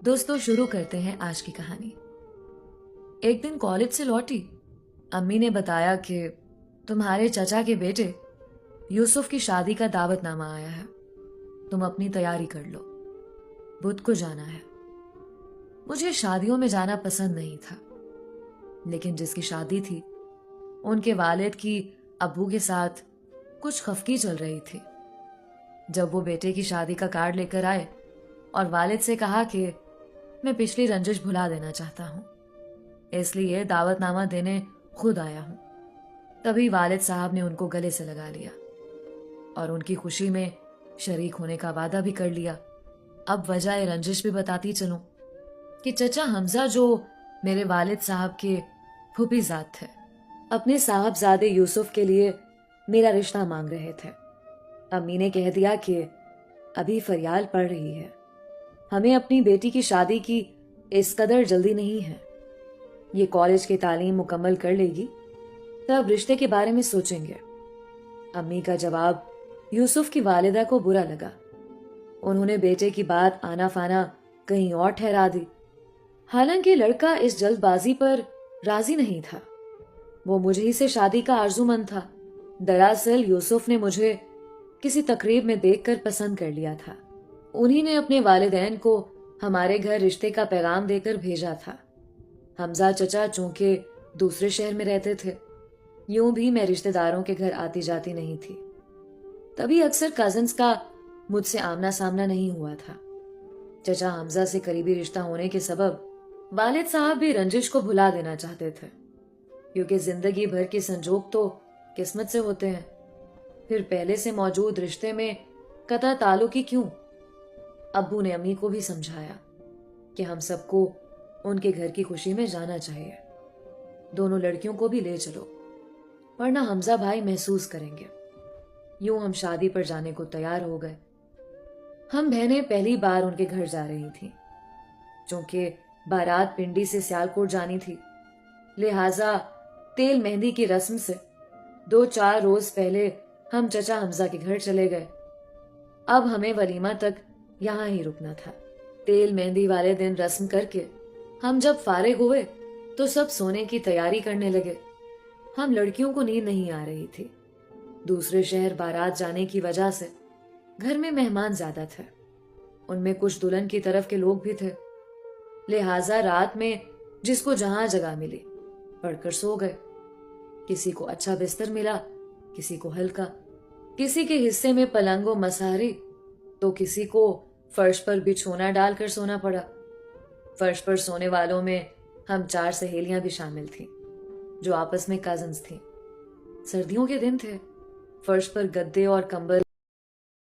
दोस्तों, शुरू करते हैं आज की कहानी। एक दिन कॉलेज से लौटी, अम्मी ने बताया कि तुम्हारे चचा के बेटे यूसुफ की शादी का दावतनामा आया है। तुम अपनी तैयारी कर लो, बुध को जाना है। मुझे शादियों में जाना पसंद नहीं था, लेकिन जिसकी शादी थी उनके वालिद की अब्बू के साथ कुछ खफकी चल रही थी। जब वो बेटे की शादी का कार्ड लेकर आए और वालिद से कहा कि मैं पिछली रंजिश भुला देना चाहता हूँ, इसलिए दावतनामा देने खुद आया हूँ, तभी वालिद साहब ने उनको गले से लगा लिया और उनकी खुशी में शरीक होने का वादा भी कर लिया। अब वजह रंजिश भी बताती चलूं कि चचा हमजा, जो मेरे वालिद साहब के फूफीजाद थे, अपने साहबजादे यूसुफ के लिए मेरा रिश्ता मांग रहे थे। अम्मी ने कह दिया कि अभी फरियाल पड़ रही है, हमें अपनी बेटी की शादी की इस कदर जल्दी नहीं है। ये कॉलेज की तालीम मुकम्मल कर लेगी, तब रिश्ते के बारे में सोचेंगे। अम्मी का जवाब यूसुफ की वालिदा को बुरा लगा। उन्होंने बेटे की बात आना फाना कहीं और ठहरा दी। हालांकि लड़का इस जल्दबाजी पर राजी नहीं था। वो मुझे ही से शादी का आरजूमंद था। दरअसल यूसुफ ने मुझे किसी तकरीब में देखकर पसंद कर लिया था। उन्हीं ने अपने वालिदैन को हमारे घर रिश्ते का पैगाम देकर भेजा था। हमजा चचा चूंकि दूसरे शहर में रहते थे, यूं भी मैं रिश्तेदारों के घर आती जाती नहीं थी, तभी अक्सर कजिन्स का मुझसे आमना सामना नहीं हुआ था। चचा हमजा से करीबी रिश्ता होने के सबब वालिद साहब भी रंजिश को भुला देना चाहते थे, क्योंकि जिंदगी भर के संजोग तो किस्मत से होते हैं। फिर पहले से मौजूद रिश्ते में कतई ताल्लुकी क्यों? अब्बू ने अम्मी को भी समझाया कि हम सबको उनके घर की खुशी में जाना चाहिए। दोनों लड़कियों को भी ले चलो, वरना हमजा भाई महसूस करेंगे। यूं हम शादी पर जाने को तैयार हो गए। हम बहनें पहली बार उनके घर जा रही थीं। चूंकि बारात पिंडी से सियालकोट जानी थी, लिहाजा तेल मेहंदी की रस्म से 2-4 रोज पहले हम चचा हमजा के घर चले गए। अब हमें वलीमा तक यहाँ ही रुकना था। तेल मेहंदी वाले दिन रस्म करके हम जब फारिग हुए तो सब सोने की तैयारी करने लगे। हम लड़कियों को नींद नहीं आ रही थी। दूसरे शहर बारात जाने की वजह से घर में मेहमान ज्यादा थे। उनमें कुछ दुल्हन की तरफ के लोग भी थे। लिहाजा रात में जिसको जहां जगह मिली पड़कर सो गए। किसी को अच्छा बिस्तर मिला, किसी को हल्का। किसी के हिस्से में पलंगो मसारी, तो किसी को फर्श पर बिछोना डालकर सोना पड़ा। फर्श पर सोने वालों में हम 4 सहेलियां भी शामिल थीं, जो आपस में कजिन्स थीं। सर्दियों के दिन थे। फर्श पर गद्दे और कंबल